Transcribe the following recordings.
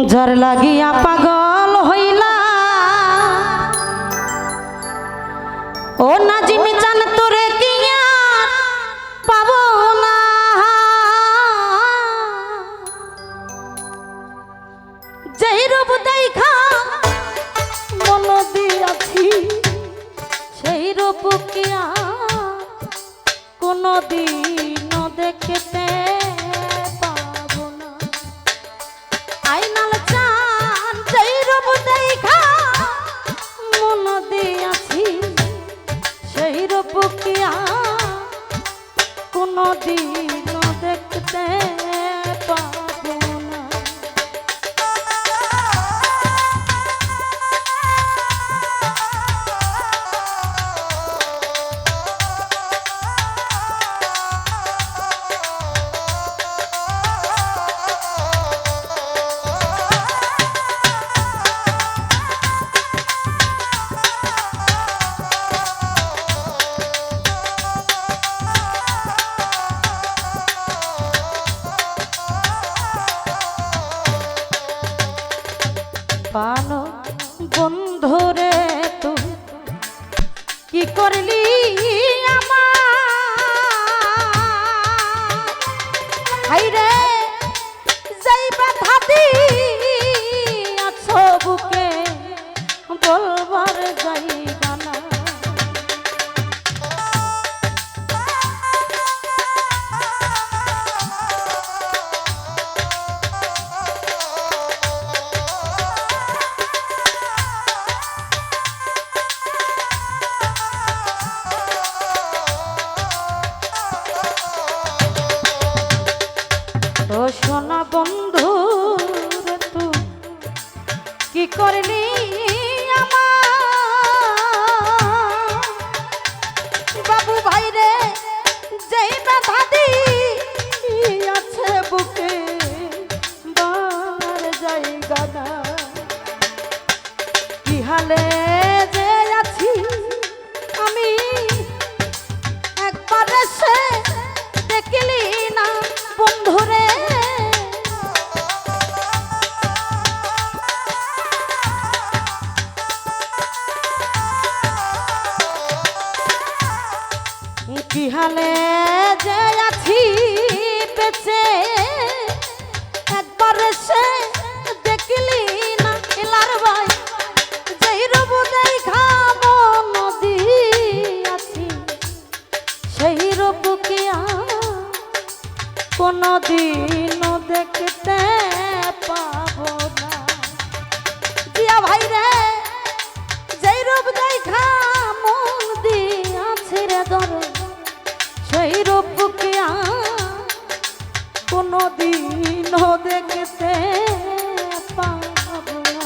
ঝড় লাগিয়া পাগল হইলা ও নাজিমি জান তোরে কিয়া পাবো না যেই রূপ দেখা মন দিয়াছি সেই রূপ কিয়া কোনদিন দেখতে পাবো না আইনাল চান যেই রূপ দেখা মন দিয়াছি সেই রূপ কিয়া কোনদিন দেখতে পাবো না পানো বন্ধুরে তুই কি করলি আমার রে যাই ব্যথা দিয়াছ বুকে বলবার জায়গা না ও সোনা বন্ধু রে তুই কি করলি আমার বাবু ভাই রে যেই ব্যথা দিয়াছে বুকে বলার জায়গা না কি হালে যে আছি আমি একবার সে দেখলি না বন্ধুরে কি হালে যে আছি বেঁচে একবার সে দেখলি না এলার ভাই যেই রূপ দেখা মন দিয়াছি সেই রূপ কি কোনদিন দেখতে পাবো না দিয়া ভাই রে যেই রূপ দেখা মন দিয়াছে রে দর সেই রূপ কি কোনদিন দেখতে পাবো না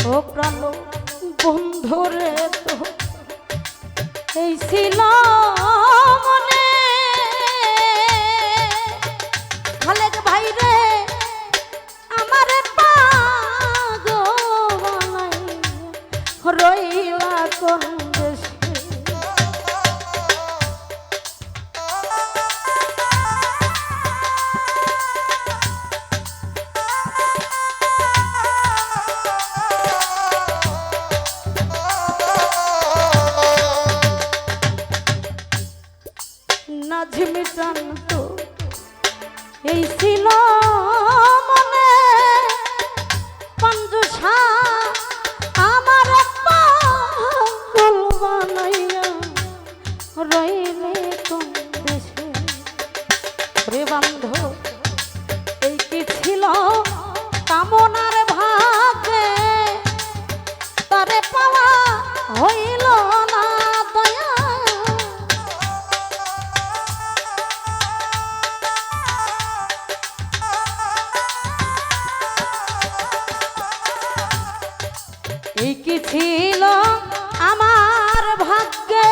ও প্রাণ বন্ধুরে তো এই ছিল মনে খালেক ভাই রে আমার পাগল রইলা কোন দেশে নাজিমি জান তো এই ছিল মনে পঞ্জুষা আমার পাগল বানাইয়া রইলে কোন দেশে রে বান্ধব এই কি ছিল কামনার ভাগে তারে পাওয়া হইল না দয়া এই কি ছিল আমার ভাগ্যে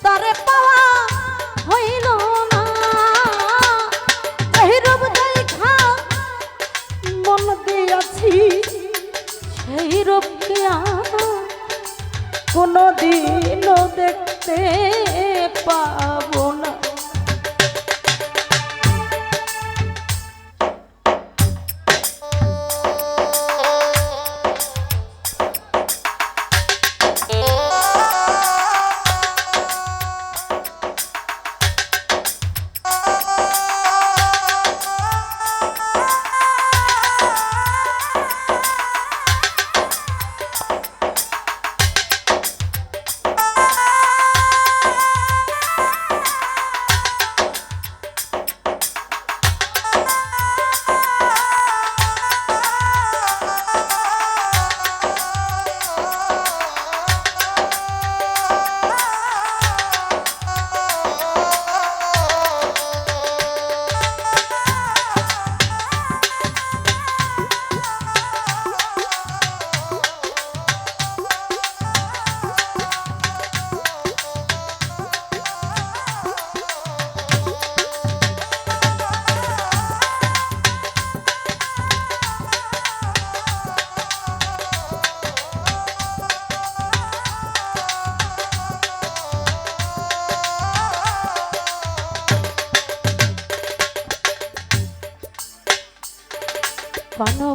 তারে পাওয়া হইল না এই রূপ দেখা মন দিয়াছি সেই রূপকে কোনদিনও দেখতে পাবো না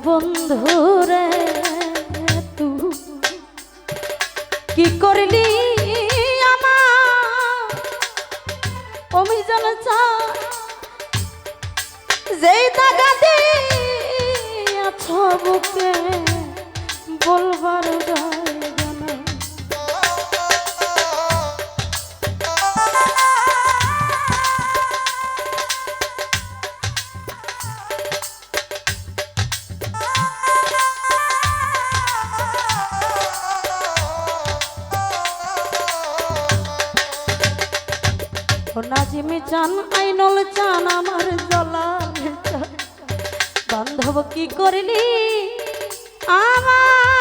বন্ধুরে তুই কি করলি আমার অভিযান যেই টাকা দিয়েছ বুকে বলবার জায়গা না নাজিমি চান আইনল চান আমার জলার বান্ধব কি করলি আমার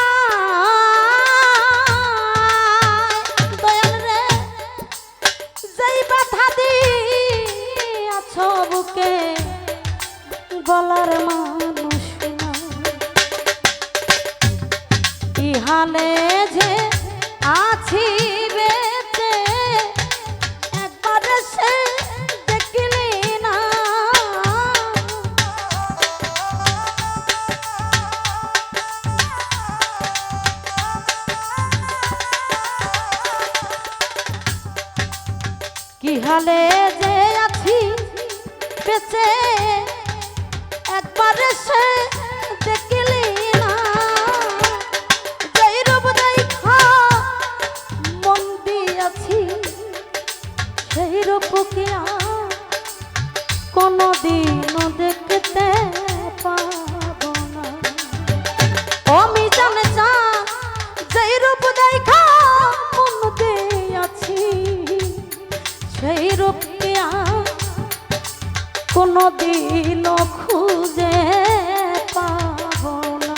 দয়াল রে যেই ব্যথা দিয়াছ বুকে গলার মানুষ না কি হালে যে আছি বেঁচে কি হালে যে আছি বেঁচে একবার সে দেখলি না যেই রূপ দেখা মন দিয়াছি সেই রূপকে কোনদিনও দেখতে পাবো না আমি জানে চা যেই রূপ দেখা মন দিয়াছি সেই রূপকে কোনদিনও খুঁজে পাবো না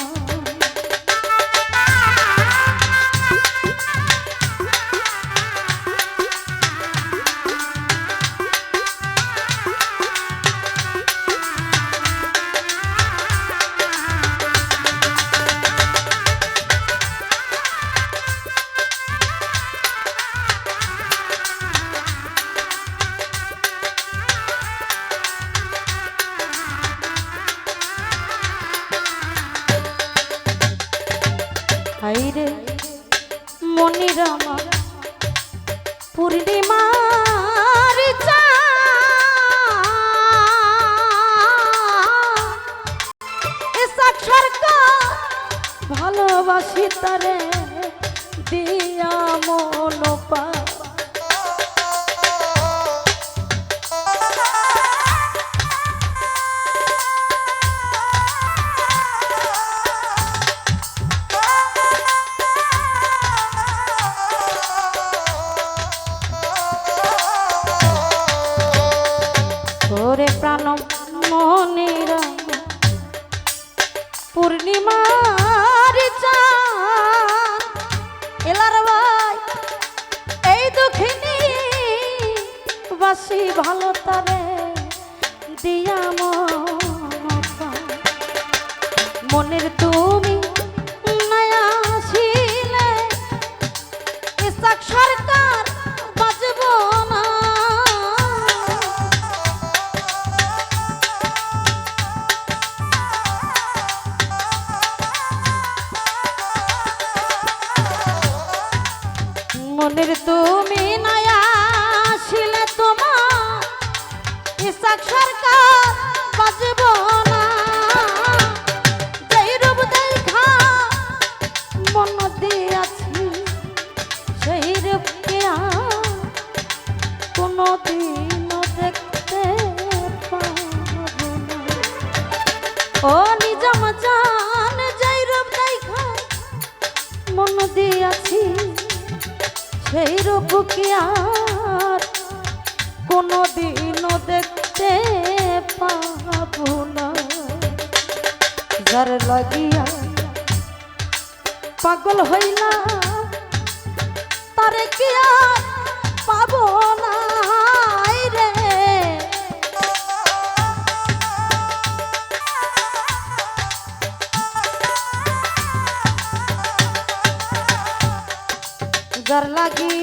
হাইরে মনির আমার পূর্ণিমার চাঁদ তারে দিয়া মন পা ওরে প্রাণ মনের পূর্ণিমার চাঁদ এলার ভাই এই দুঃখিনী বাসি ভালো তারে দিয়া মনের তুমি নয়া ছিলে ইসাক সরকার বাজব না মনের তুমি নয়া ছিলে তোমার ইসাক সরকার বাজব না যেই রূপ দেখা মন দিয়াছি সেই রূপকে কোনদিন দেখতে পাবো না ও নিজাম জান যেই রূপ দেখা মন দিয়াছি সেই রূপ কি আর কোনদিনও দেখতে পাবো না যার লাগিয়া পাগল হইলা তারে কি আর পাবো না রে যার লাগি